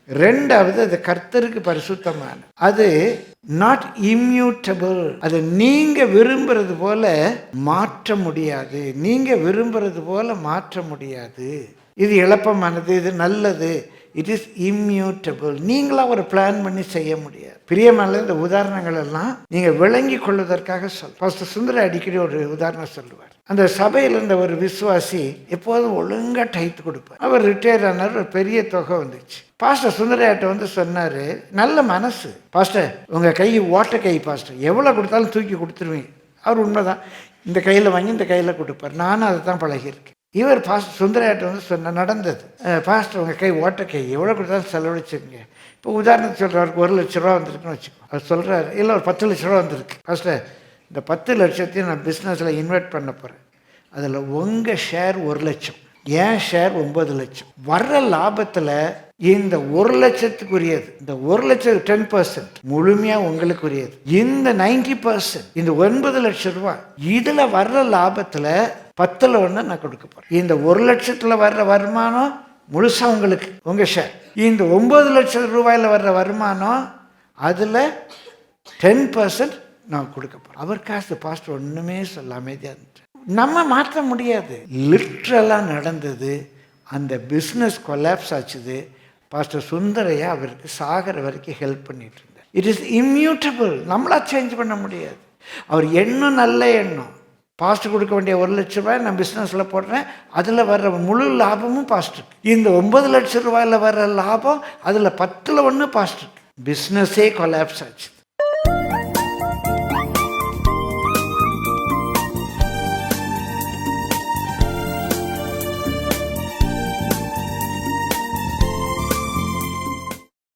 ரெண்டாவது அது கர்த்தருக்கு பரிசுத்தமான, அது நாட் இம்யூட்டபிள். அது நீங்க விரும்புறது போல மாற்ற முடியாது. நீங்க விரும்புறது போல மாற்ற முடியாது. இது இழப்பமானது, இது நல்லது. It is immutable. நீங்களா ஒரு பிளான் பண்ணி செய்ய முடியாது. பிரியமான இந்த உதாரணங்கள் எல்லாம் நீங்க விளங்கி கொள்வதற்காக பாஸ்டர் சுந்தர அடிக்கடி ஒரு உதாரணம் சொல்லுவார். அந்த சபையில் இருந்த ஒரு விசுவாசி எப்போதும் ஒழுங்கா டைத்து கொடுப்பார். அவர் ரிட்டையர் ஆனார். ஒரு பெரிய தொகை வந்துச்சு. பாஸ்டர் சுந்தரையாட்ட வந்து சொன்னாரு, நல்ல மனசு பாஸ்டர், உங்க கை ஓட்ட கை பாஸ்டர், எவ்வளவு கொடுத்தாலும் தூக்கி கொடுத்துருவீங்க. அவர் உண்மைதான், இந்த கையில வாங்கி இந்த கையில கொடுப்பார். நானும் அதை தான் பழகியிருக்கேன். இவர் பாஸ்டர் சுந்தரையாட்ட வந்து சொன்ன நடந்தது, பாஸ்டர் உங்கள் கை ஓட்ட கை, எவ்வளோ கொடுத்தாலும் செலவழிச்சுங்க. இப்போ உதாரணத்துக்கு சொல்கிறவருக்கு 1 லட்ச ரூபா வந்திருக்குன்னு வச்சுக்கோ. அவர் சொல்கிறாரு, இல்லை ஒரு 10 லட்ச ரூபா வந்திருக்கு பாஸ்டர், இந்த 10 லட்சத்தையும் நான் பிஸ்னஸில் இன்வெஸ்ட் பண்ண போகிறேன். அதில் உங்கள் ஷேர் 1 லட்சம், என் ஷேர் 9 லட்சம். வர்ற லாபத்தில் இந்த 1 லட்சத்துக்குரியது, இந்த 1 லட்சம் 10% முழுமையாக உங்களுக்குரியது. இந்த 90%, இந்த 9 லட்சம் ரூபா, இதில் வர்ற லாபத்தில் 10ல் 1 நான் கொடுக்க போகிறேன். இந்த 1 லட்சத்தில் வர்ற வருமானம் முழுசாக உங்களுக்கு, உங்கள் ஷேர். இந்த 9 லட்சம் ரூபாயில் வர்ற வருமானம் அதில் 10% நான் கொடுக்க போகிறேன். அவர் காசு. பாஸ்டர் ஒன்றுமே சொல்ல அமைதியாக இருந்துட்டு. நம்ம மாற்ற முடியாது. லிட்ரலாக நடந்தது. அந்த பிஸ்னஸ் கொலாப்ஸ் ஆச்சுது. பாஸ்டர் சுந்தரையா அவருக்கு சாகிற வரைக்கும் ஹெல்ப் பண்ணிட்டு இருந்தார். It is immutable. நம்மளா சேஞ்ச் பண்ண முடியாது. அவர் எண்ணம் நல்ல எண்ணம். பாஸ்டர் கொடுக்க வேண்டிய 1 லட்ச ரூபாய் நான் பிஸ்னஸில் போடுறேன், அதில் வர்ற முழு லாபமும் பாஸ்டருக்கு. இந்த 9 லட்சம் ரூபாயில் வர்ற லாபம் அதில் 10ல் 1 பாஸ்டருக்கு. பிஸ்னஸே கொலாப்ஸ் ஆச்சு.